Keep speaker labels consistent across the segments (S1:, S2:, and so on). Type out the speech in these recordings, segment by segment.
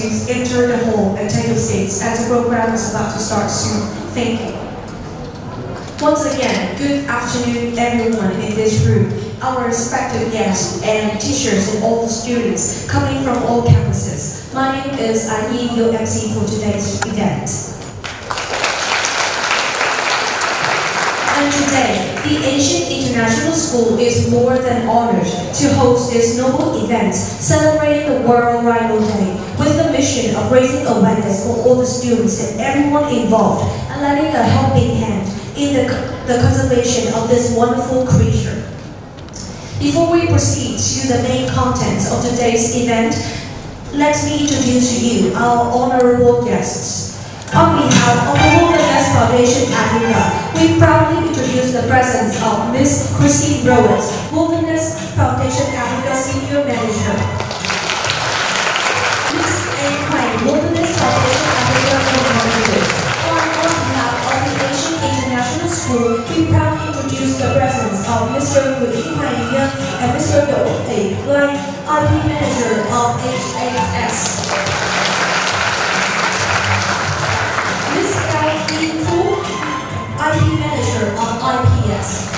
S1: students enter the hall and take your seats as the program is about to start soon. Thank you. Once again, good afternoon everyone in this room, our respected guests and teachers and all the students coming from all campuses. My name is Yi, your MC for today's event. And today, the Asian International School is more than honored to host this noble event celebrating the World Rhino Day with the mission of raising awareness for all the students and everyone involved and lending a helping hand in the conservation of this wonderful creature. Before we proceed to the main contents of today's event, let me introduce to you our honorable guests. On behalf of the Wilderness Foundation Africa, we proudly introduce the presence of Ms. Christine Rowett, Wilderness Foundation Africa Senior Manager. Ms. Anne Huang, Wilderness Foundation Africa Representative. On behalf of the Asian International School, we proudly introduce the presence of Mr. Wu Yinghai Yang and Mr. Dou Pei Lai, IP Manager of HAS. IP Manager of IPS.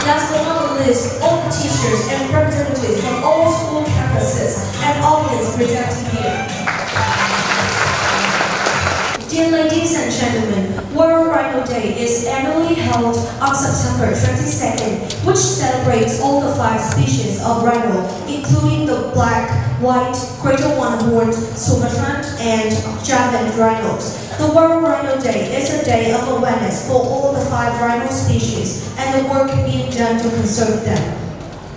S1: Last but not least, all the teachers and representatives from all school campuses and audience presenting here. Dear ladies and gentlemen, World Rhino Day is annually held on September 22nd, which celebrates all the 5 species of rhino, including the black, white, greater one-horned, Sumatran, and Javan rhinos. The World Rhino Day is a day of awareness for all the 5 rhino species and the work being done to conserve them.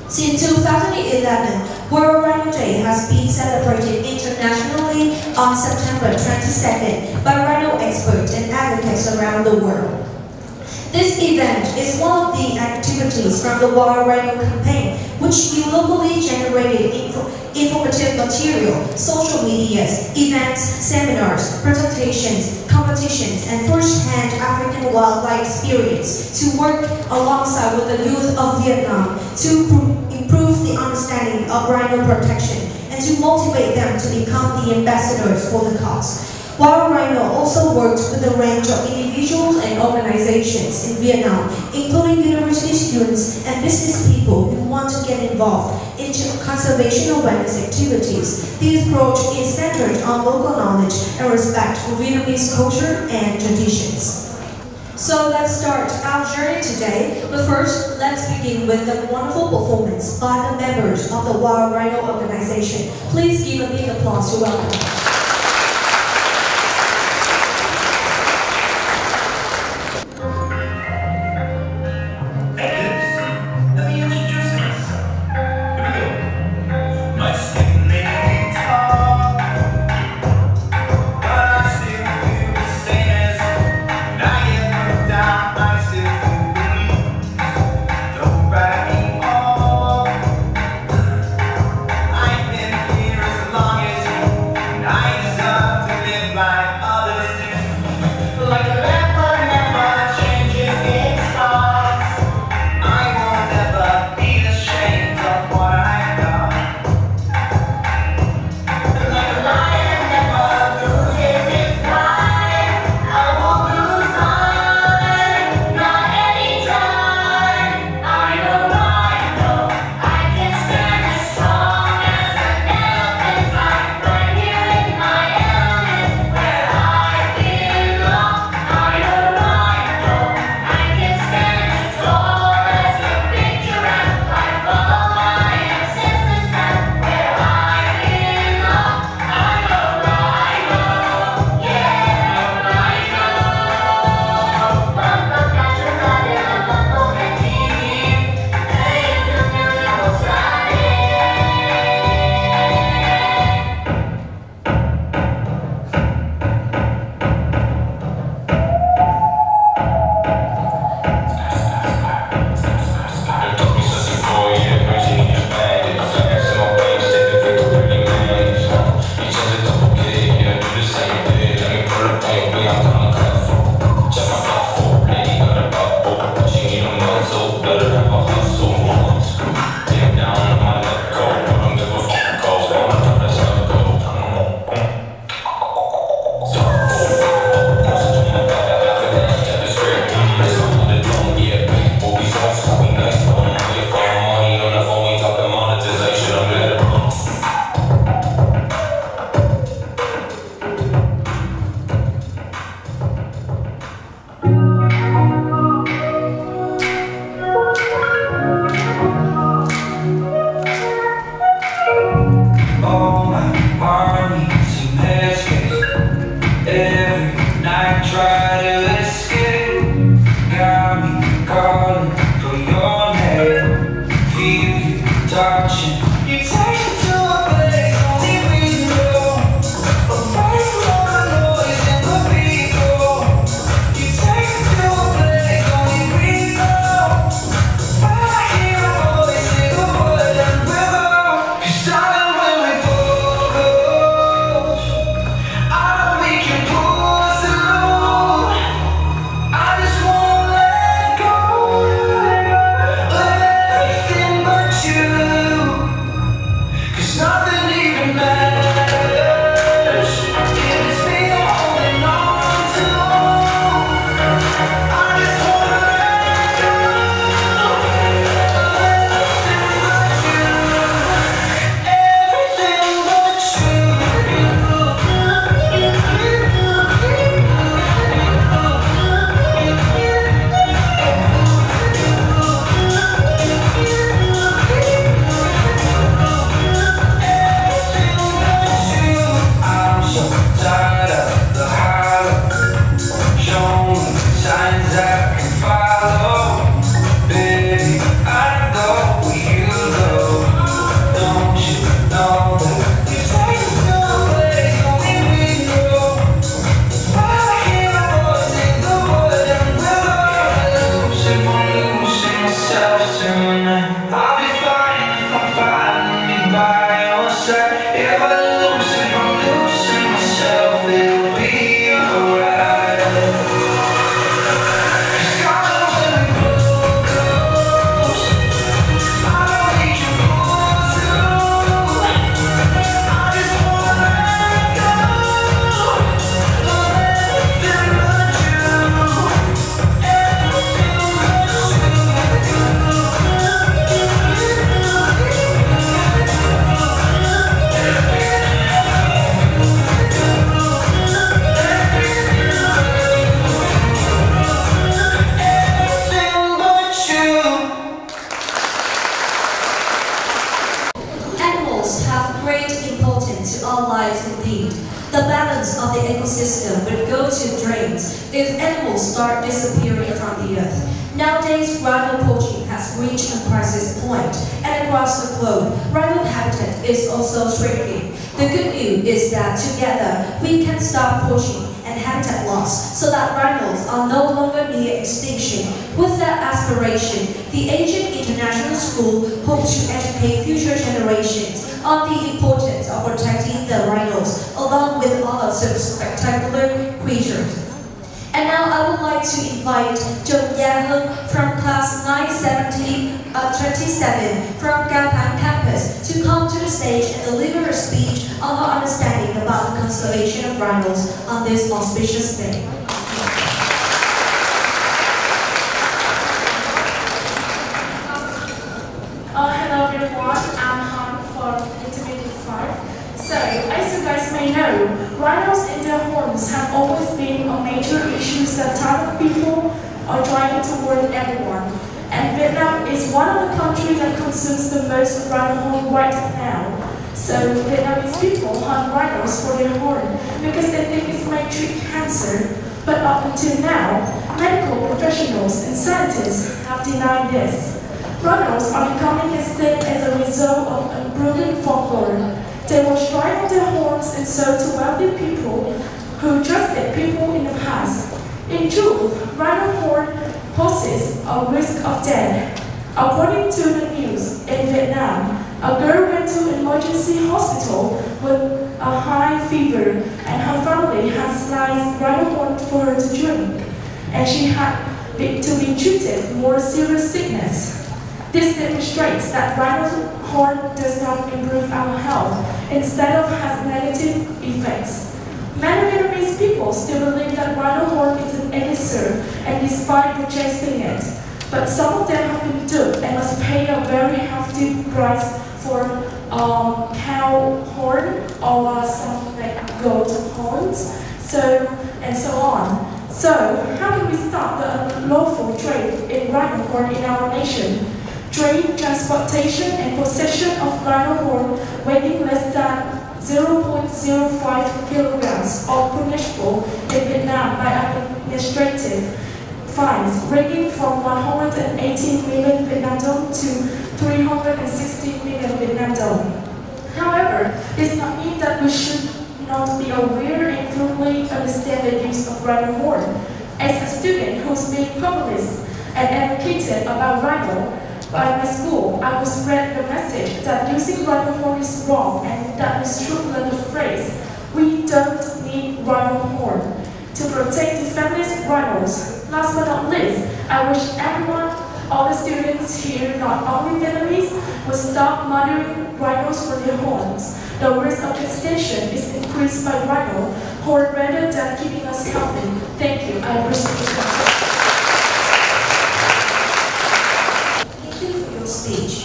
S1: Since 2011, World Rhino Day has been celebrated internationally on September 22nd by rhino experts and advocates around the world. This event is one of the activities from the World Rhino campaign, which you locally generated informative material, social medias, events, seminars, presentations, competitions, and first-hand African wildlife experience to work alongside with the youth of Vietnam to improve the understanding of rhino protection and to motivate them to become the ambassadors for the cause. Wild Rhino also works with a range of individuals and organizations in Vietnam, including university students and business people who want to get involved in conservation awareness activities. The approach is centered on local knowledge and respect for Vietnamese culture and traditions. So let's start our journey today, but first let's begin with the wonderful performance by the members of the Wild Rhino organization. Please give a big applause to welcome.
S2: I
S1: The balance of the ecosystem would go to drains if animals start disappearing from the earth. Nowadays, rhino poaching has reached a crisis point, and across the globe, rhino habitat is also shrinking. The good news is that together we can stop poaching and habitat loss so that rhinos are no longer near extinction. With that aspiration, the Asian International School hopes to educate future generations on the importance of protecting the rhinos along with other such spectacular creatures. And now I would like to invite Chương from class 927 from Gapan campus to come to the stage and deliver a speech on her understanding about the conservation of rhinos on this auspicious day.
S2: Hello everyone, I'm Han from Intermediate 5. So, as you guys may know, rhinos in their horns have always been a major issue that ton of people are driving toward everyone. And Vietnam is one of the countries that consumes the most rhino horn right now. So Vietnamese people hunt rhinos for their horn because they think it might treat cancer. But up until now, medical professionals and scientists have denied this. Rhinos are becoming extinct as a result of unproven folklore. They will strike on their horns and sold to wealthy people who trusted people in the past. In truth, rhino horn poses a risk of death. According to the news, in Vietnam, a girl went to an emergency hospital with a high fever and her family had sliced rhino horn for her to drink, and she had to be treated more serious sickness. This demonstrates that rhino horn does not improve our health, instead of has negative effects. Many Vietnamese people still believe that rhino horn is an elixir, and despite rejecting it, but some of them have been duped and must pay a very hefty price for cow horn or some like goat horns, and so on. So, how can we stop the unlawful trade in rhino horn in our nation? Trade, transportation, and possession of rhino horn weighing less than 0.05 kilograms are punishable in Vietnam by administrative fines ranging from 118 million Vietnam dong to 360 million Vietnam dong. However, this does not mean that we should not be aware and fully understand the use of rhino horn. As a student who's been published and advocated about rhino by my school, I was spread the message that using rhino horn is wrong and that we should learn the phrase, "We don't need rhino horn," to protect the feminist rhinos. Last but not least, I wish everyone, all the students here, not only Vietnamese, would stop murdering rhinos for their horns. The risk of extinction is increased by rhino horn rather than keeping us healthy. Thank you. I appreciate it.
S1: Speech.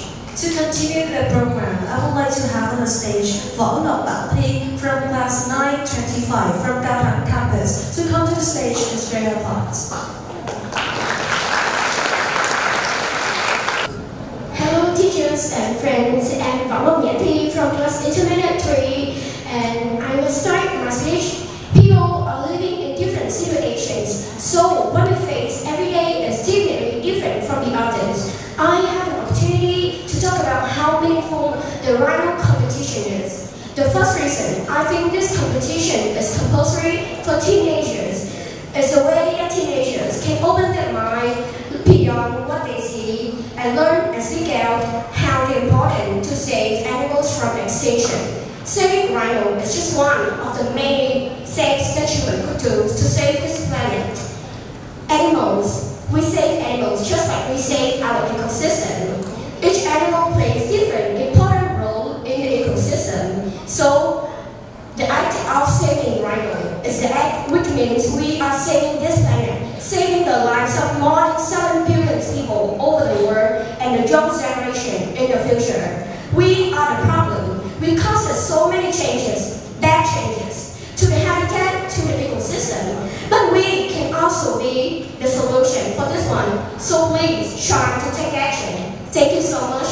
S1: To continue the program, I would like to have on the stage Võ Ngọc Bảo Thi from class 925 from Cao Thắng campus to come to the stage and share your thoughts.
S3: Hello teachers and friends, I'm Võ Ngọc Thi from class intermediate 3 and I will start my speech. People are living in different situations, so what we face every day is definitely different from the others. I have an opportunity to talk about how meaningful the rhino competition is. The first reason I think this competition is compulsory for teenagers is a way that teenagers can open their mind beyond what they see and learn and speak out how it's important to save animals from extinction. Saving rhino is just one of the many safe statutory tools to save this planet. Animals. We save animals just like we save our ecosystem. Each animal plays different important role in the ecosystem. So the act of saving rhino is the act which means we are saving this planet, saving the lives of more than 7 billion people over the world and the young generation in the future. We are the problem. We cause so many changes, bad changes, to the habitat, to the ecosystem. But we can also be the solution for this one. So please try to take action. Thank you so much.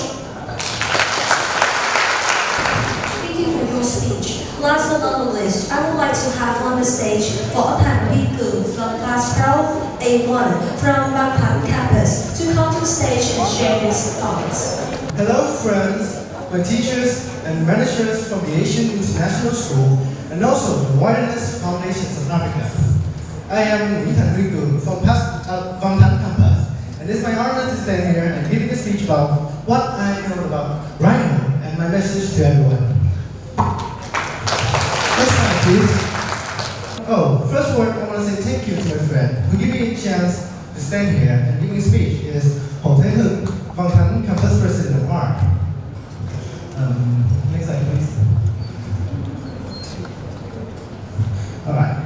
S1: Thank you for your speech. Last but not the least, I would like to have on the stage Võ Thành Huy Cường from class 12A1 from Cao Thắng campus to come to the stage and share his thoughts.
S4: Hello friends, my teachers and managers from the Asian International School and also the Wilderness Foundations of Africa. I am Huy Cường from Cao Thắng campus, and it's my honor to stand here and give a speech about what I know about rhino and my message to everyone. Next slide, please. Oh, first word I want to say thank you to my friend who gave me a chance to stand here and give me a speech is Hồ Thế Hưng, Cao Thắng campus president of ARC. Next slide, please. Alright.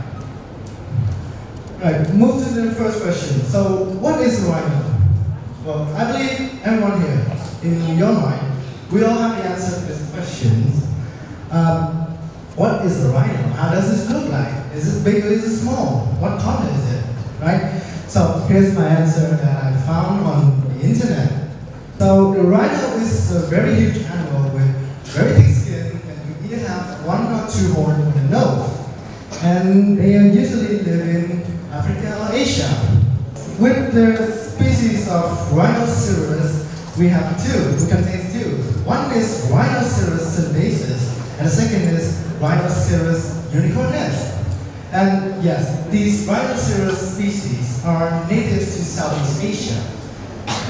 S4: Right, move to the first question. So, what is rhino? Well, I believe everyone here, in your mind, we all have the answer to this question. What is the rhino? How does this look like? Is it big or is it small? What color is it? Right? So, here's my answer that I found on the internet. So, the rhino is a very huge animal with very thick skin, and you either have 1 or 2 horns on the nose. And they usually live in Africa or Asia. With the species of rhinoceros, we have 2, who contains 2. One is Rhinoceros sylvatus, and the second is Rhinoceros unicornis. And yes, these rhinoceros species are native to Southeast Asia.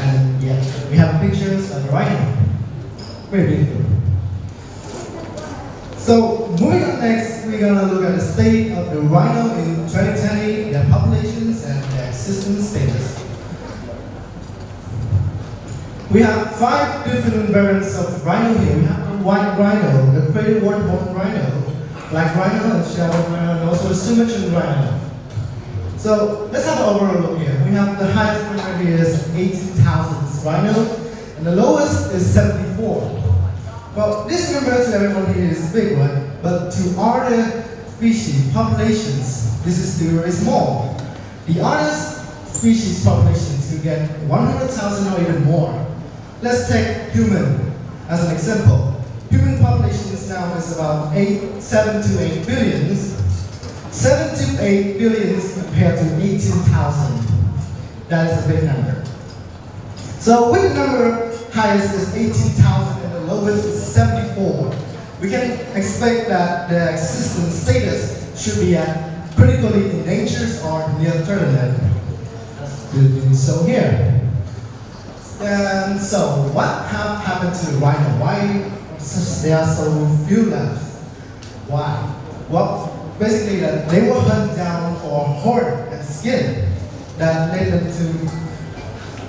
S4: And yeah, we have pictures of the rhino. Very beautiful. So, moving on next, we're going to look at the state of the rhino in 2020, their populations and their existence status. We have 5 different variants of rhino here. We have the white rhino, the crater warthog rhino, black rhino, and shadowed rhino, and also the Sumatran rhino. So, let's have an overall look here. We have the highest one here is 18,000 rhino, and the lowest is 74. Well, this number to everyone here is big, right? But to other species, populations, this is still very small. The honest species populations could get 100,000 or even more. Let's take human as an example. Human populations now is about 7 to 8 billions. 7 to 8 billions compared to 18,000. That is a big number. So with the number highest is 18,000 and the lowest is 74. We can expect that the existence status should be at critically endangered or near threatened. So here. And so what happened to the rhino? Why there are so few left? Why? Well, basically that they were hunted down for horn and skin that led them to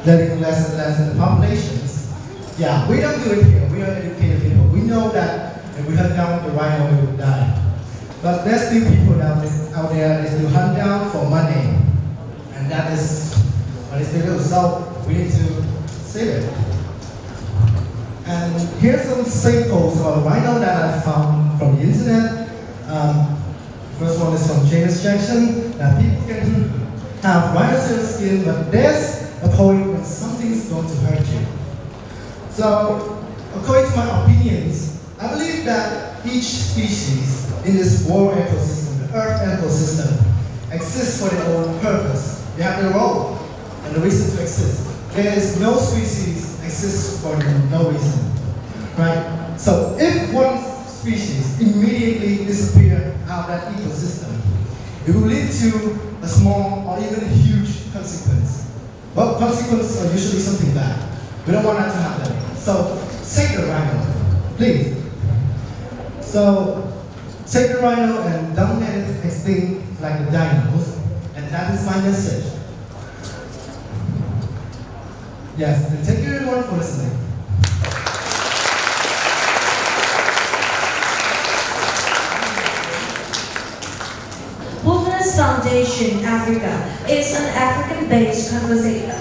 S4: letting less and less in the populations. Yeah, we don't do it here. We are educated people. We know that if we hunt down the rhino, we would die. But there's still people out there that still hunt down for money. And that is what they do. So we need to save it. And here's some samples of rhino that I found from the internet. First one is from James Jackson. That people can have rhinoceros skin, but there's a point when something's going to hurt you. So, according to my opinions, I believe that each species in this world ecosystem, the Earth ecosystem, exists for their own purpose. They have their role and the reason to exist. There is no species exists for no reason, right? So if one species immediately disappears out of that ecosystem, it will lead to a small or even a huge consequence. But consequences are usually something bad. We don't want that to happen. So save the rhino, please. So save the rhino and don't let it extinct like the dinos. And that is my message. Yes, and thank you everyone for listening.
S1: Foundation Africa is an African-based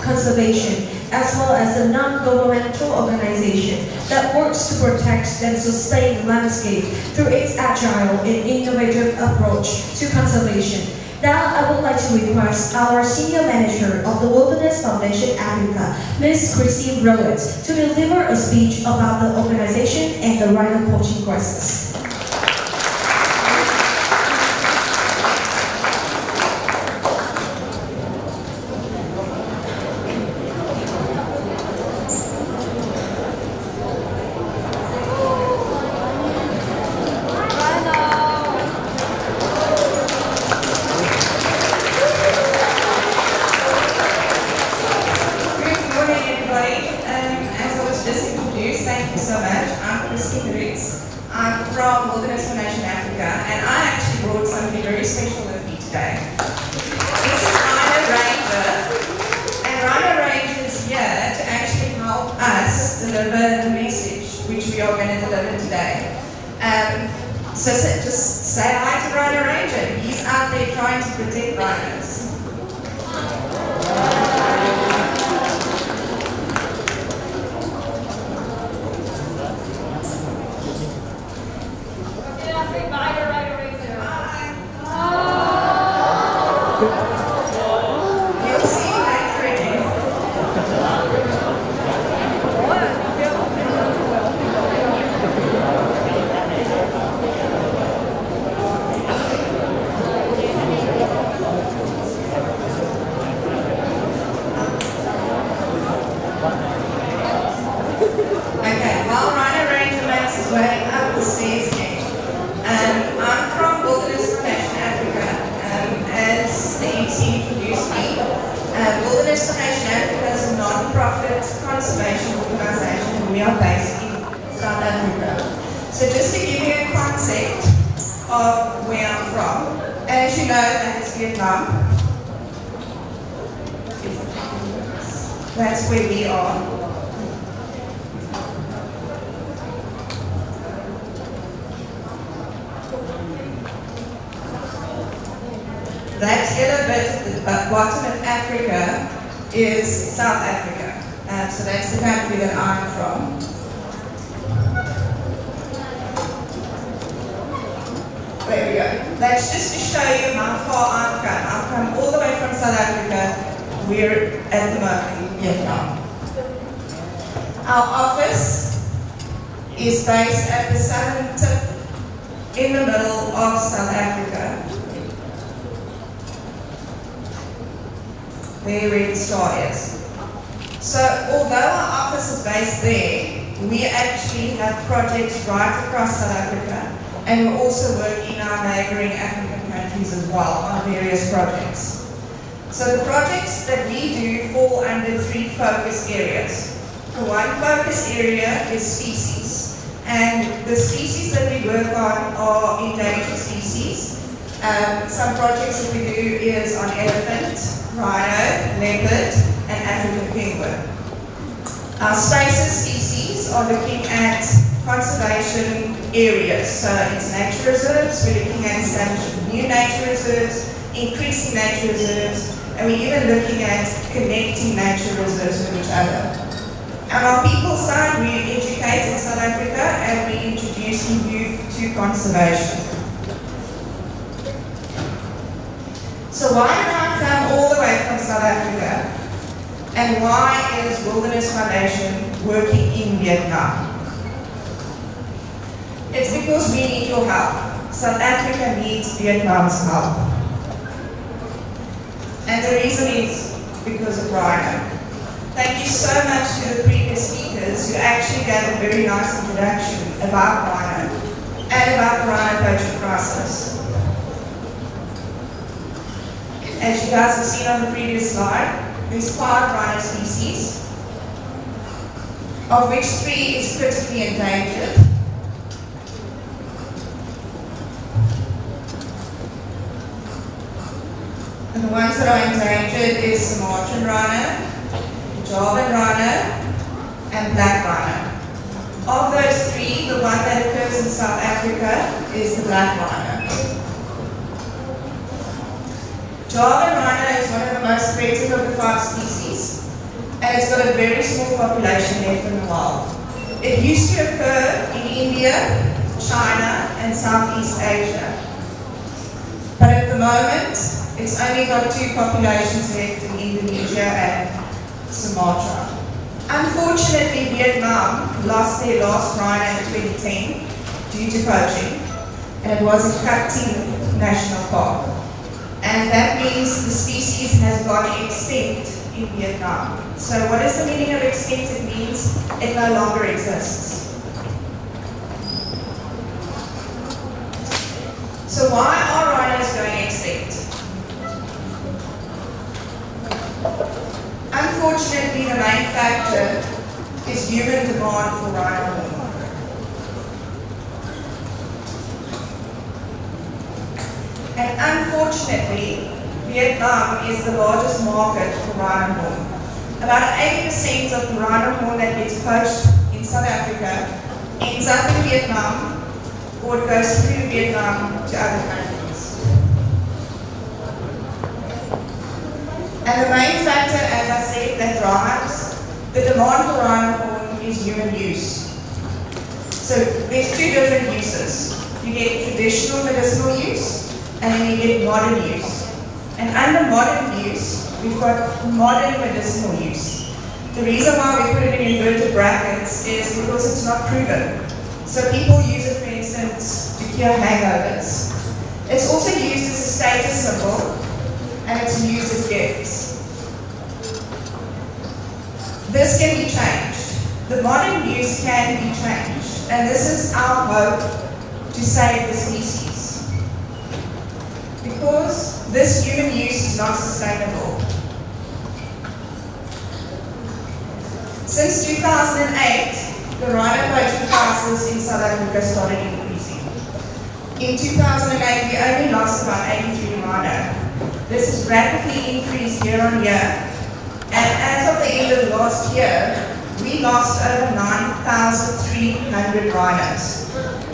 S1: conservation as well as a non-governmental organization that works to protect and sustain the landscape through its agile and innovative approach to conservation. Now I would like to request our Senior Manager of the Wilderness Foundation Africa, Ms. Christine Rowett, to deliver a speech about the organization and the rhino poaching crisis.
S5: That's where we are. That yellow bit at the bottom of Africa is South Africa. So that's the country that I'm from. There we go. That's just to show you how far I've come. I've come all the way from South Africa. We're at the moment in Vietnam. Our office is based at the southern tip in the middle of South Africa. There where the star is. So although our office is based there, we actually have projects right across South Africa, and we also work in our neighbouring African countries as well on various projects. So the projects that we do fall under 3 focus areas. The one focus area is species, and the species that we work on are endangered species. Some projects that we do is on elephant, rhino, leopard, and African penguin. Our spaces species are looking at conservation areas, so it's nature reserves, we're looking at establishing new nature reserves, increasing nature reserves, and we're even looking at connecting nature reserves with each other. On our people side, we educate in South Africa and we introduce youth to conservation. So why did I come all the way from South Africa? And why is Wilderness Foundation working in Vietnam? It's because we need your help. South Africa needs Vietnam's help. And the reason is because of Rhino. Thank you so much to the previous speakers who actually gave a very nice introduction about Rhino and about the Rhino poaching crisis. As you guys have seen on the previous slide, there's 5 rhino species, of which 3 is critically endangered. And the ones that are endangered is Sumatran rhino, Javan rhino, and black rhino. Of those 3, the one that occurs in South Africa is the black rhino. Javan rhino is one of the most threatened of the 5 species, and it's got a very small population left in the wild. It used to occur in India, China, and Southeast Asia. But at the moment, it's only got 2 populations left in Indonesia and Sumatra. Unfortunately, Vietnam lost their last rhino in 2010 due to poaching, and it was in Cat Ting National Park. And that means the species has gone extinct in Vietnam. So what is the meaning of extinct? It means it no longer exists. So why are rhinos going extinct? Unfortunately, the main factor is human demand for rhino horn. And unfortunately, Vietnam is the largest market for rhino horn. About 80% of the rhino horn that gets poached in South Africa ends up in Vietnam, or it goes through Vietnam to other countries. And the main factor, as I said, that drives the demand for rhino horn is human use. So there's 2 different uses. You get traditional medicinal use, and then you get modern use. And under modern use, we've got modern medicinal use. The reason why we put it in inverted brackets is because it's not proven. So people use it, for instance, to cure hangovers. It's also used as a status symbol, and it's used as gifts. This can be changed. The modern use can be changed, and this is our hope to save the species. Because this human use is not sustainable. Since 2008, the rhino poaching crisis in South Africa started increasing. In 2008, we only lost about 83 rhino. This has rapidly increased year on year, and as of the end of last year, we lost over 9,300 rhinos.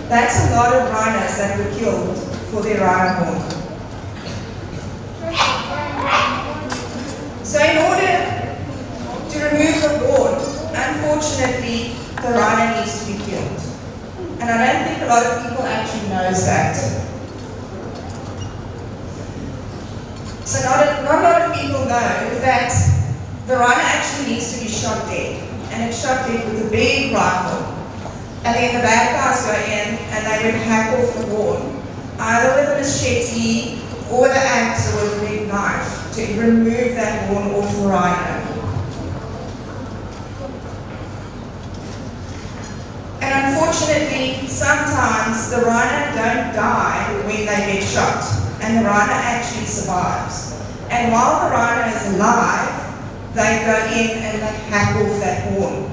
S5: That's a lot of rhinos that were killed for their rhino horn. So in order to remove the horn, unfortunately, the rhino needs to be killed. And I don't think a lot of people actually knows that. So not a lot of people know that the rhino actually needs to be shot dead. And it's shot dead with a big rifle. And then the bad guys go in and they would hack off the horn, either with a machete or with an axe or with a big knife to remove that horn off the rhino. And unfortunately, sometimes the rhino don't die when they get shot, and the rhino actually survives. And while the rhino is alive, they go in and they hack off that horn.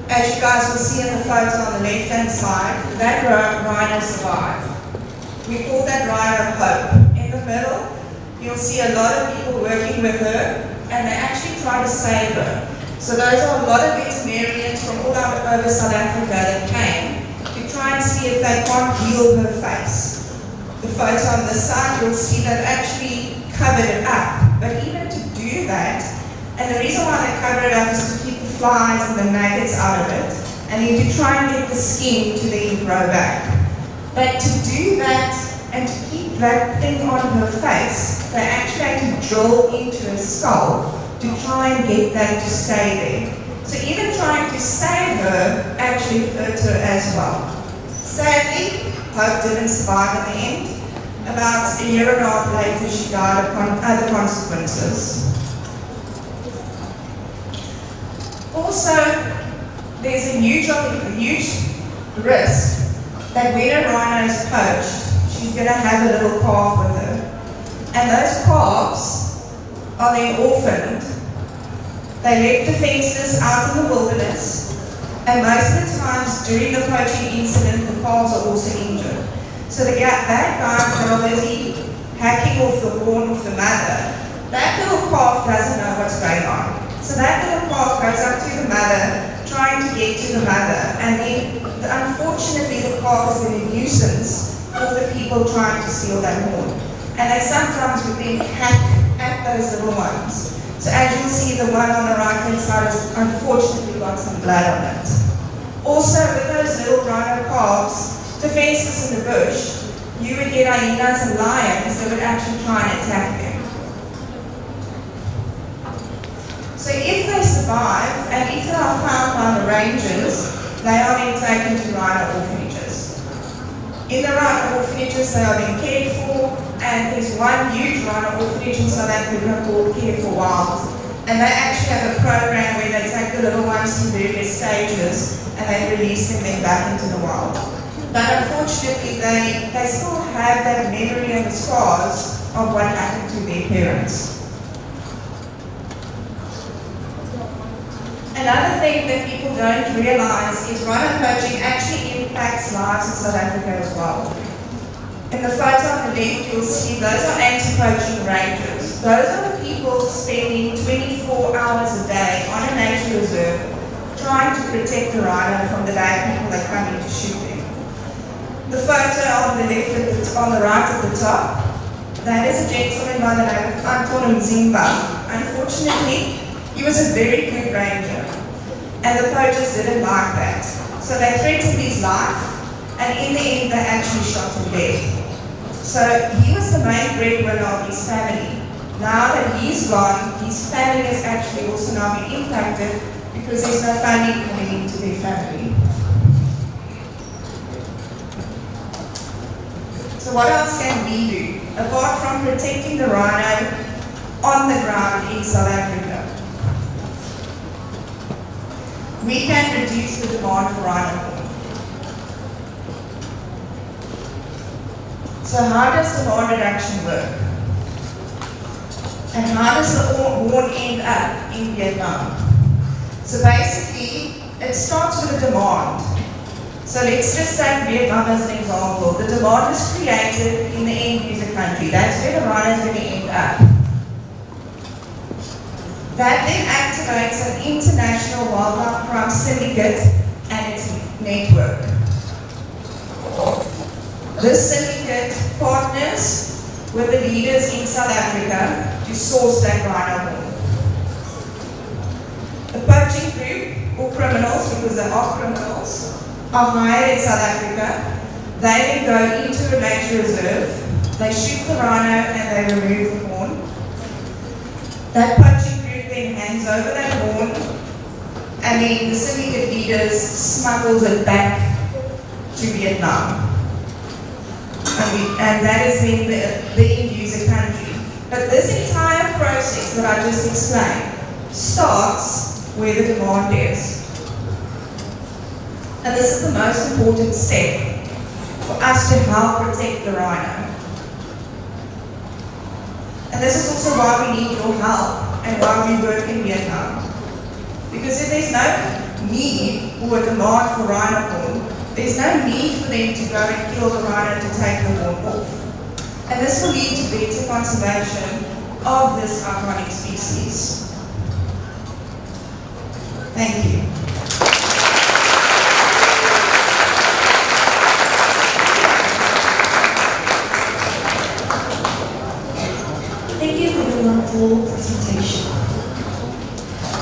S5: As you guys will see in the photo on the left-hand side, that rhino survived. We call that rhino Hope. In the middle, you'll see a lot of people working with her, and they actually try to save her. So those are a lot of veterinarians from all over South Africa that came to try and see if they can't heal her face. The photo on this side, you'll see they've actually covered it up. But even to do that, and the reason why they cover it up is to keep the flies and the maggots out of it, and then to try and get the skin to then grow back. But to do that and to keep that thing on her face, they actually had to drill into her skull to try and get that to stay there. So even trying to save her actually hurt her as well. Sadly, Hope didn't survive in the end. About a year and a half later, she died of other consequences. Also, there's a huge risk that when a rhino is poached, she's going to have a little calf with her. And those calves are then orphaned. They left the fences out in the wilderness, and most of the times during the poaching incident, the calves are also injured. So the bad guys that are busy hacking off the horn of the mother, that little calf doesn't know what's going on. So that little calf goes up to the mother, trying to get to the mother, and then unfortunately the calf has been a nuisance for the people trying to steal that horn. And they sometimes would then hack at those little ones. So as you'll see, the one on the right hand side has unfortunately got some blood on it. Also with those little rhino calves, the fences in the bush, you would get hyenas and lions that would actually try and attack them. So if they survive, and if they are found by the rangers, they are then taken to rhino orphanages. In the rhino orphanages, they are then cared for, and there's one huge rhino orphanage in South Africa called Care for Wild. And they actually have a program where they take the little ones through various stages and they release them then back into the wild. But unfortunately, they still have that memory and the scars of what happened to their parents. Another thing that people don't realize is rhino poaching actually impacts lives in South Africa as well. In the photo on the left, you'll see those are anti-poaching rangers. Those are the people spending 24 hours a day on a nature reserve trying to protect the rhino from the bad people that come in to shoot them. The photo on the left, on the right at the top, that is a gentleman by the name of Anton Zimba. Unfortunately, he was a very good ranger, and the poachers didn't like that. So they threatened his life, and in the end, they actually shot him dead. So he was the main breadwinner of his family. Now that he's gone, his family has actually also now been impacted because there's no funding coming into their family. So what else can we do, apart from protecting the rhino on the ground in South Africa? We can reduce the demand for rhino horn. So how does demand reduction work? And how does the horn end up in Vietnam? So basically, it starts with a demand. So let's just take Vietnam as an example. The demand is created in the end user country. That's where the rhino is going to end up. That then activates an international wildlife crime syndicate and its network. This syndicate partners with the leaders in South Africa to source that rhino horn. The poaching group, or criminals, because they are criminals, are hired in South Africa. They then go into a nature reserve, they shoot the rhino and they remove the horn. That punching group then hands over that horn, and then the syndicate leaders smuggles it back to Vietnam. And that is then the end user country. But this entire process that I just explained starts where the demand is. And this is the most important step for us to help protect the rhino. And this is also why we need your help and why we work in Vietnam. Because if there's no need or a demand for rhino horn, there's no need for them to go and kill the rhino to take the horn off. And this will lead to better conservation of this iconic species. Thank you.
S1: Thank you for the wonderful presentation.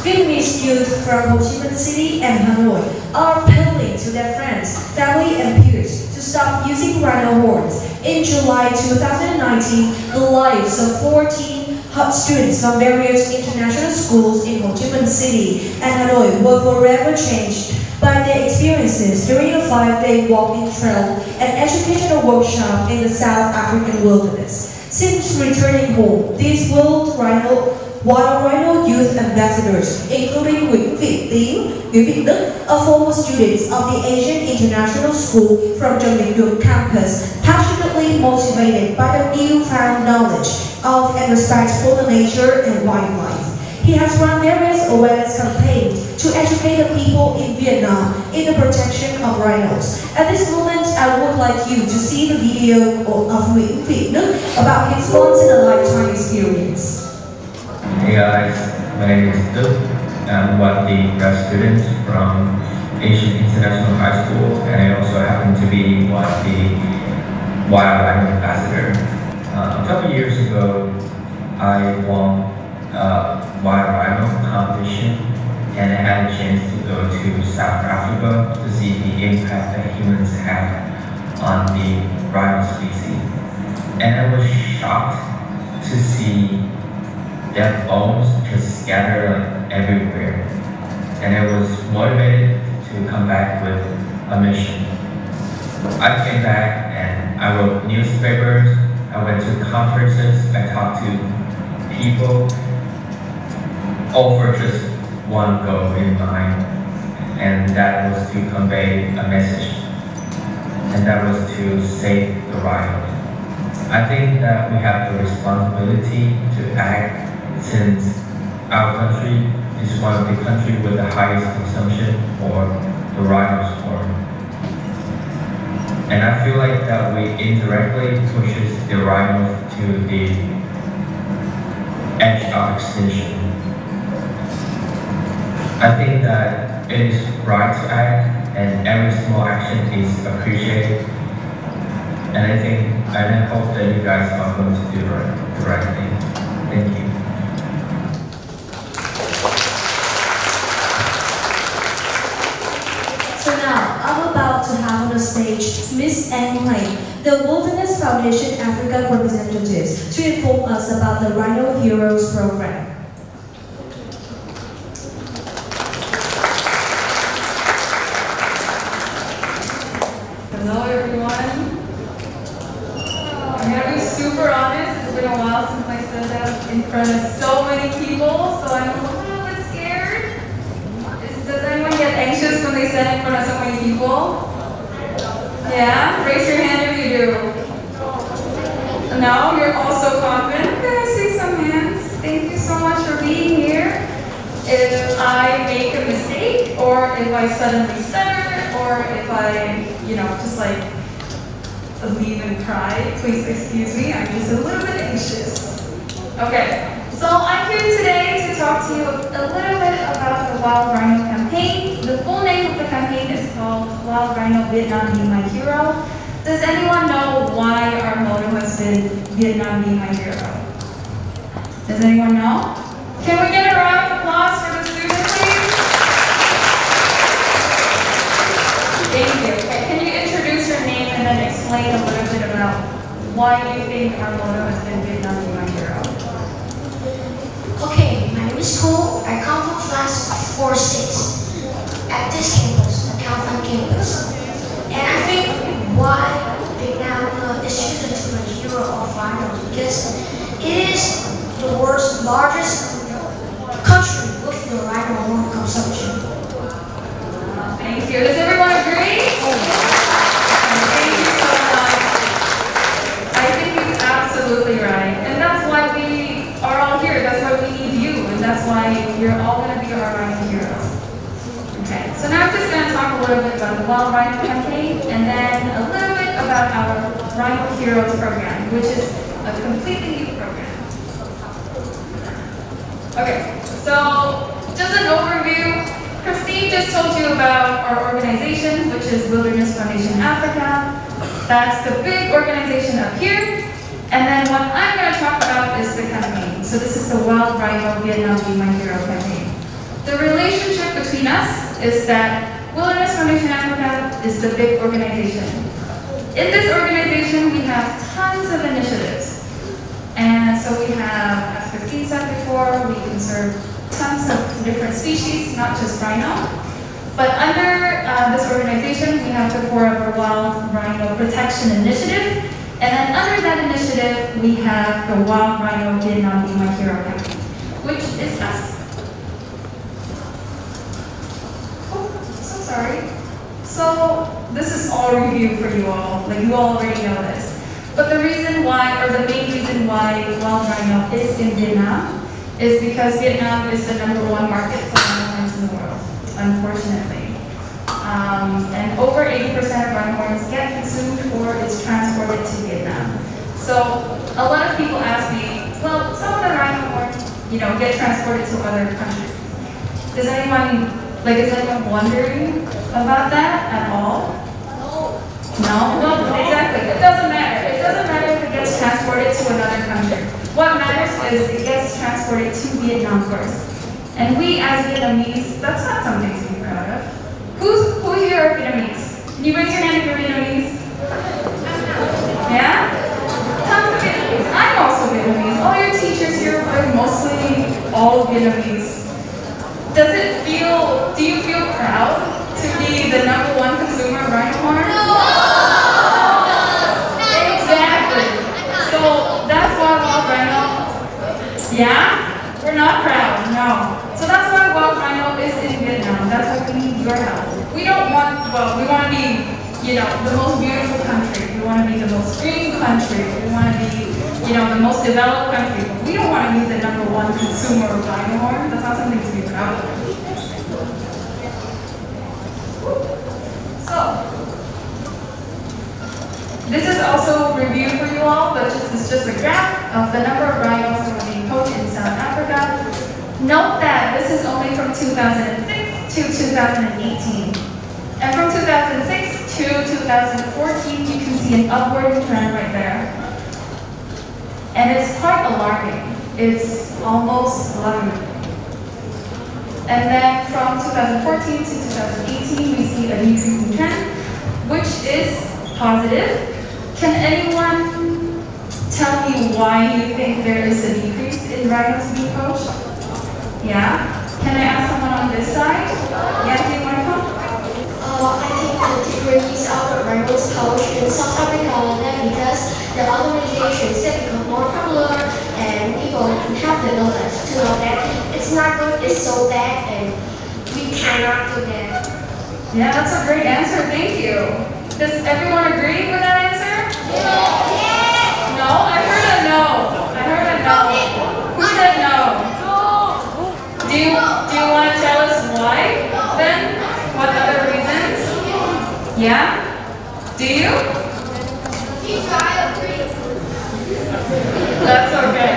S1: Vietnamese youth from Ho Chi Minh City and Hanoi are appealing to their friends, family and peers to stop using rhino horns. In July 2019, the lives of 14 students from various international schools in Ho Chi Minh City and Hanoi were forever changed by their experiences during a 5-day walking trail and educational workshop in the South African wilderness. Since returning home, these wild rhino youth ambassadors, including Nguyễn Đức, a former student of the Asian International School from Trường campus, passionately motivated by the newfound knowledge of and respect for the nature and wildlife. He has run various awareness campaigns to educate the people in Vietnam in the protection of rhinos. At this moment, I would like you to see the video of Nguyễn Đức about his once-in-a-lifetime experience.
S6: Hey guys, my name is Đức. I'm one of the grad students from Asian International High School, and I also happen to be one of the wild rhino ambassador. A couple years ago, I won wild rhino competition, and I had a chance to go to South Africa to see the impact that humans have on the rhino species. And I was shocked to see their bones just scattered everywhere. And I was motivated to come back with a mission. I came back and I wrote newspapers, I went to conferences, I talked to people, all for just one goal in mind, and that was to convey a message, and that was to save the rhinos. I think that we have the responsibility to act, since our country is one of the countries with the highest consumption for the rhino's horn. And I feel like that we indirectly pushes the rhinos to the edge of extinction. I think that it is right to act, and every small action is appreciated. And I hope that you guys are going to do the right thing. Thank you.
S1: So now, I'm about to have on the stage Miss Anh Lane, the Wilderness Foundation Africa representative, to inform us about the Rhino Heroes program.
S7: Hello everyone. I'm gonna be super honest, it's been a while since I stood up in front of so many people, so I'm a little bit scared. Does anyone get anxious when they stand in front of so many people? Yeah? Raise your hand if you do. No? You're all so confident? Okay, I see some hands. Thank you so much for being here. If I make a mistake, or if I suddenly stutter, or if I, just like leave and cry, please excuse me, I'm just a little bit anxious. Okay, so I'm here today to talk to you a little bit about the Wild Rhino campaign. The full name of the campaign is called Wild Rhino Vietnam Be My Hero. Does anyone know why our motto has been Vietnam Be My Hero? Does anyone know? Can we get a round of applause for the students, please? Thank you. Okay, can you introduce your name and then explain a little bit about why you think our motto has been Vietnam Be My Hero?
S1: Okay,
S3: largest country with the rhino horn consumption.
S7: Thank you. Does everyone agree? Thank you so much. I think he's absolutely right. And that's why we are all here. That's why we need you. And that's why you're all going to be our Rhino Heroes. Okay, so now I'm just going to talk a little bit about the Wild Rhino campaign and then a little bit about our Rhino Heroes program, which is a completely new program. Okay, so just an overview. Christine just told you about our organization, which is Wilderness Foundation Africa. That's the big organization up here. And then what I'm going to talk about is the campaign. So this is the Wild Rhino Vietnam Be My Hero campaign. The relationship between us is that Wilderness Foundation Africa is the big organization. In this organization, we have tons of initiatives. And so we have, as Christine said before, we conserve tons of different species, not just rhino. But under this organization, we have the Forever Wild Rhino Protection Initiative. And then under that initiative, we have the Wild Rhino Vietnam Be My Hero campaign, which is us. Oh, so sorry. So this is all review for you all. Like you all already know this. But the reason why, or the main reason why wild rhino is in Vietnam is because Vietnam is the #1 market for rhino horns in the world, unfortunately. And over 80% of rhino horns get consumed or is transported to Vietnam. So a lot of people ask me, well, some of the rhino horns, get transported to other countries. Is anyone wondering about that at all? No, exactly. It doesn't matter. It doesn't matter if it gets transported to another country. What matters is it gets transported to Vietnam first. And we as Vietnamese, that's not something to be proud of. Who here are Vietnamese? Can you raise your hand if you're Vietnamese? Yeah? Tons of Vietnamese. I'm also Vietnamese. All your teachers here are mostly all Vietnamese. Do you feel proud to be the #1 consumer of rhino horn? No! Exactly. So that's why wild rhino, yeah? We're not proud, no. So that's why wild rhino is in Vietnam. That's why we need your help. We don't want, we want to be, the most beautiful country. We want to be the most green country. We want to be, the most developed country. But we don't want to be the #1 consumer of rhino horn. That's not something to be proud of. So, this is also a review for you all, but it's just a graph of the number of rhinos that were being poached in South Africa. Note that this is only from 2006 to 2018. And from 2006 to 2014, you can see an upward trend right there. And it's quite alarming. It's almost alarming. And then from 2014 to 2018, we see a decreasing trend, which is positive. Can anyone tell me why you think there is a decrease in rhinos being poached? Yeah? Can I ask someone on this side? Yeah, do you want to come?
S3: I think the decrease of the rhinos poached in South Africa is because the organizations that become more popular and people have the knowledge to know that it's not good, it's so bad, and we cannot do that.
S7: Yeah, that's a great answer. Thank you. Does everyone agree with that answer? Yeah. No? I heard a no. I heard a no. Who said no? Do you want to tell us why then? What other reasons? Yeah? Do you? That's okay.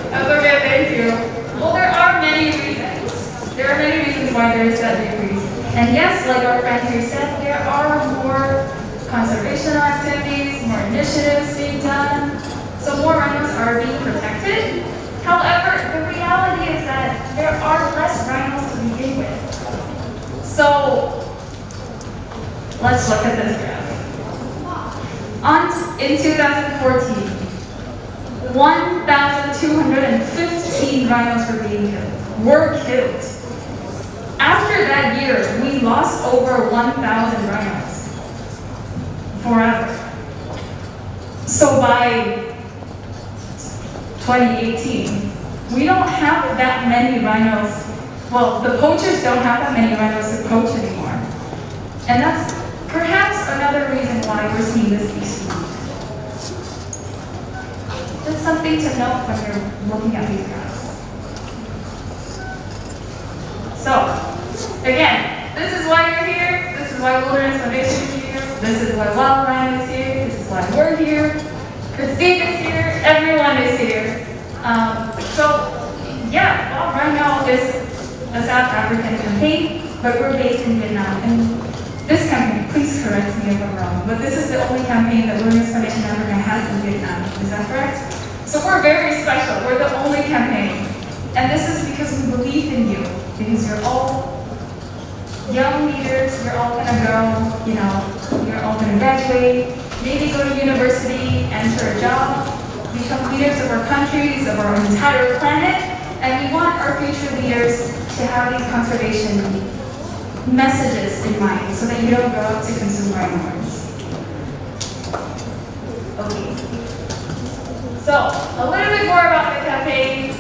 S7: That's okay, thank you. Well, there are many reasons. There are many reasons why there is that decrease. And yes, like our friend here said, there are more conservation activities, more initiatives being done. So more rhinos are being protected. However, the reality is that there are less rhinos to begin with. So let's look at this graph. In 2014, 1,215 rhinos were killed. After that year, we lost over 1,000 rhinos forever. So by 2018, we don't have that many rhinos. Well, the poachers don't have that many rhinos to poach anymore. And that's perhaps another reason why we're seeing this species. Just something to note when you're looking at these graphs. So, again, this is why you're here. This is why Wilderness Foundation is here. This is why Wild Rhino is here. This is why we're here. Christine is here. Everyone is here. Yeah, Wild Rhino is a South African campaign, but we're based in Vietnam. And this campaign, please correct me if I'm wrong, but this is the only campaign that Wilderness Foundation Africa has in Vietnam. Is that correct? So we're very special. We're the only campaign. And this is because we believe in you. Because you're all young leaders, you're all gonna go, you're all gonna graduate, maybe go to university, enter a job, become leaders of our countries, of our entire planet, and we want our future leaders to have these conservation messages in mind so that you don't grow up to consume rhinos. Okay. So, a little bit more about the campaign.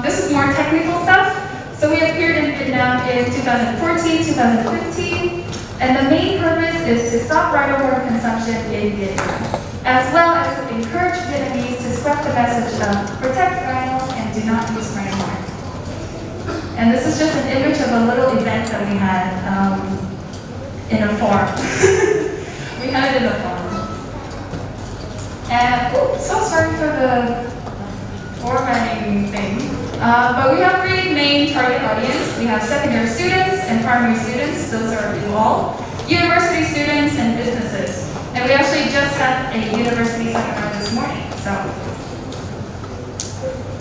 S7: This is more technical stuff. So we appeared in Vietnam in 2014, 2015, and the main purpose is to stop rhino horn consumption in Vietnam, as well as to encourage Vietnamese to spread the message of protect rhinos and do not use rhino horn. And this is just an image of a little event that we had in a farm. We had it in a farm. And, so sorry for the formatting thing. But we have three main target audience. We have secondary students and primary students. Those are you all. University students and businesses. And we actually just had a university seminar this morning.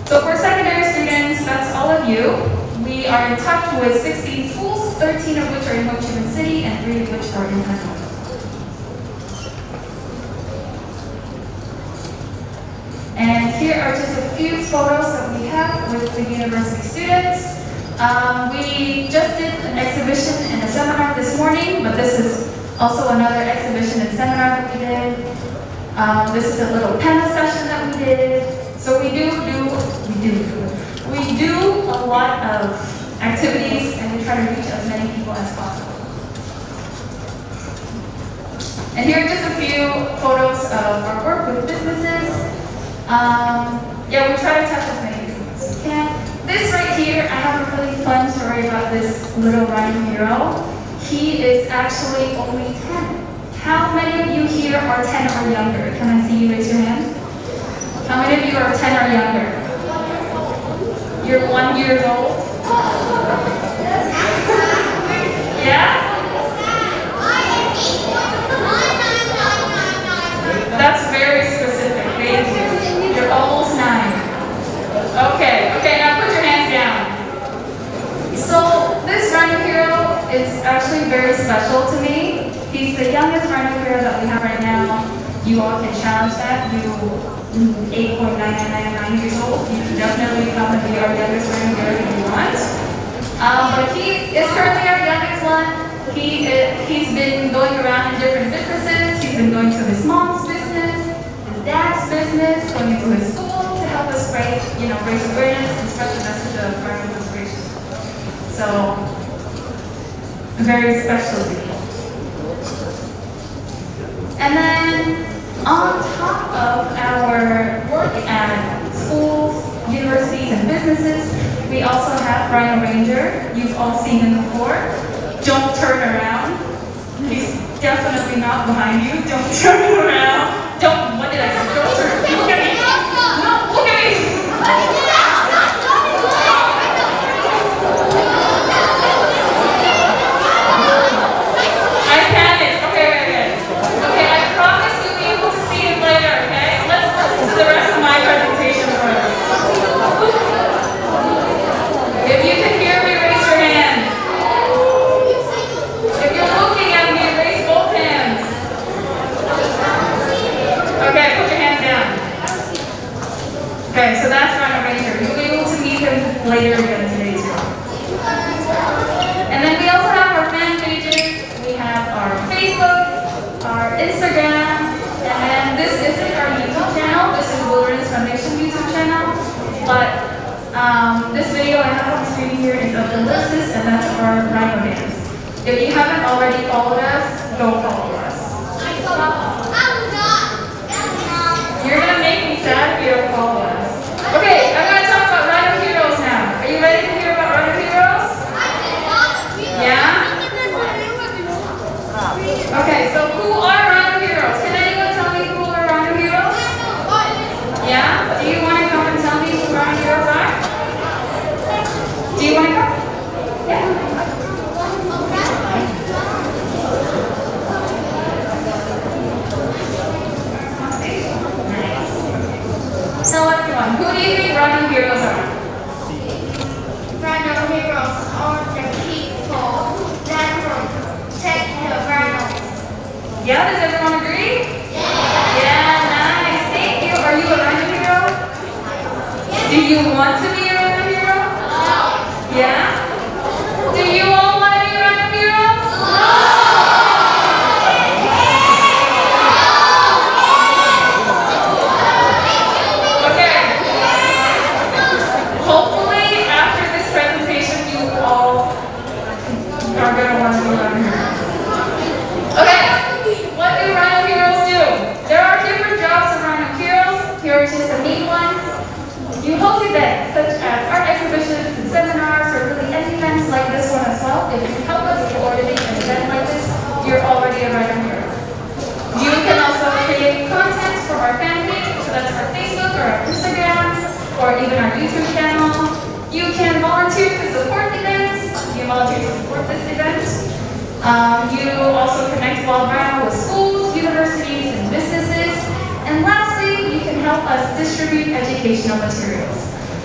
S7: So for secondary students, that's all of you. We are in touch with 16 schools, 13 of which are in Ho Chi Minh City and 3 of which are in Hanoi. And here are just a few photos that we have with the university students. We just did an exhibition and a seminar this morning, but this is also another exhibition and seminar that we did. This is a little panel session that we did. So we do a lot of activities, and we try to reach as many people as possible. And here are just a few photos of our work with businesses. Yeah, we try to touch as many people as we can. This right here, I have a really fun story about this little Rhino hero. He is actually only 10. How many of you here are 10 or younger? Can I see you raise your hand? How many of you are 10 or younger? You're 1 year old? Yeah? That's very specific. Thank you. You're almost 9. Okay, now put your hands down. So this Rhino hero is actually very special to me. He's the youngest Rhino hero that we have right now. You all can challenge that. You 8.999 years old. You can definitely come and be our youngest Rhino hero if you want. But he is currently our youngest one. He's been going around in different businesses. He's been going to his mom's business, his dad's business, going into his school to help us raise awareness and spread the message of rhino conservation. So, very special people. And then, on top of our work at schools, universities, and businesses, we also have Rhino Ranger. You've all seen him before. Don't turn around. He's definitely not behind you. Don't turn around. What did I say? Don't turn. Look at me. No, look at me. I panicked. Okay. Okay, I promise you'll be able to see him later, okay? Let's listen to the rest of my presentation first. If you can hear me, raise your hand. If you're looking at me, raise both hands. Okay, put your hands down. of the ellipsis, and that's our rhino dance. If you haven't already followed us, go follow us. You're gonna make me sad if you don't follow us. Okay, I'm gonna talk about Rhino Heroes now. Are you ready to hear about Rhino Heroes? Yeah? Okay, so who are Rhino Heroes? Can anyone tell me who are Rhino Heroes? Yeah? Do you want to come and tell me who Rhino Heroes are? Do you want to come? Yeah. Tell everyone, who do you think Rhino Heroes are?
S3: Rhino heroes are the people that protect the rhinos.
S7: Yeah, does everyone agree? Yeah, nice. Thank you. Are you a Rhino hero? Do you want to be a Rhino hero? Yeah? Do you all want to be Rhino heroes? Okay. Hopefully, after this presentation, you all are going to want to be Rhino heroes. Okay. What do Rhino Heroes do? There are different jobs of Rhino Heroes. Here are just the main ones. You host events such as art exhibitions and seminars, or really any events like this one as well. If you help us coordinate an event like this, you're already a Rhino Hero. You can also create content for our fan page, so that's our Facebook or our Instagram, or even our YouTube channel. You can volunteer to support events. You volunteer to support this event. You also connect Wild Rhino with schools, universities, and businesses. And lastly, you can help us distribute educational materials.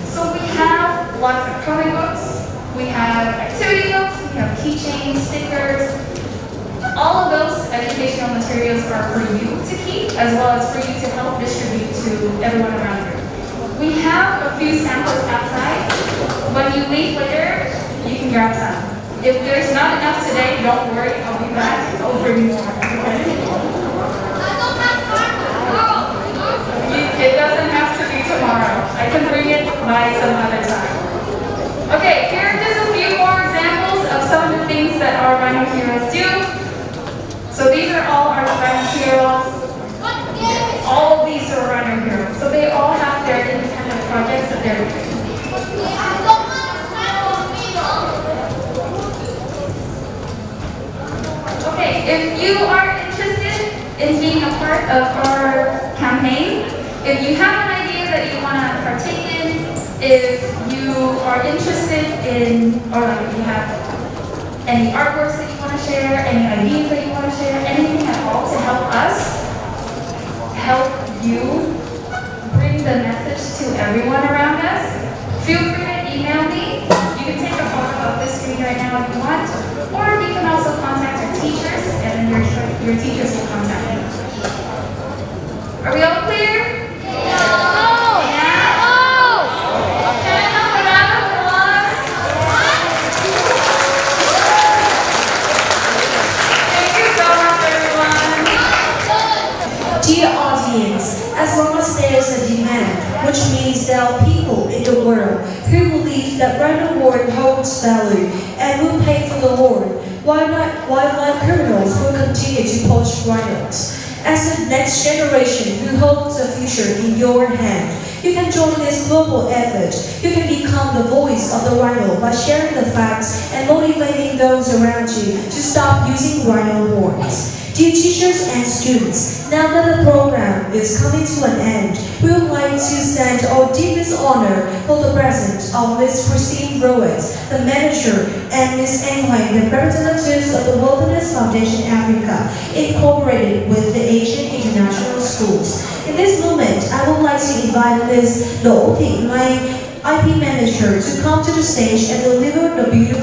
S7: So we have lots of comic books, we have activity books, we have keychains, stickers. All of those educational materials are for you to keep, as well as for you to help distribute to everyone around you. We have a few samples outside. When you leave later, you can grab some. If there's not enough today, don't worry, I'll be back. I'll bring more. It doesn't have to be tomorrow. I can bring it by some other time. Okay, here are just a few more examples of some of the things that our Rhino Heroes do. So these are all our Rhino Heroes. All of these are Rhino Heroes. So they all have their independent projects that they're doing. Okay, if you are interested in being a part of our campaign, if you have an idea that you want to partake in, if you are interested in, or like if you have any artworks that you want to share, any ideas that you want to share, anything at all to help us, help you bring the message to everyone around us, feel free to email me. You can take a photo of this screen right now if you want, or you can also contact our teachers, and then your teachers will contact you. Are we all clear?
S1: Dear audience, as long as there is a demand, which means there are people in the world who believe that Rhino Horn holds value and will pay for the horn, wildlife criminals will continue to poach rhinos. As the next generation who holds the future in your hand, you can join this global effort. You can become the voice of the rhino by sharing the facts and motivating those around you to stop using rhino horns. Dear teachers and students, now that the program is coming to an end, we would like to send our deepest honor for the presence of Ms. Christine Rowitz, the manager, and Ms. Engwang, the representatives of the Wilderness Foundation Africa, incorporated with the Asian International Schools. In this moment, I would like to invite Ms. Lo Ting Lai, IP manager, to come to the stage and deliver the beautiful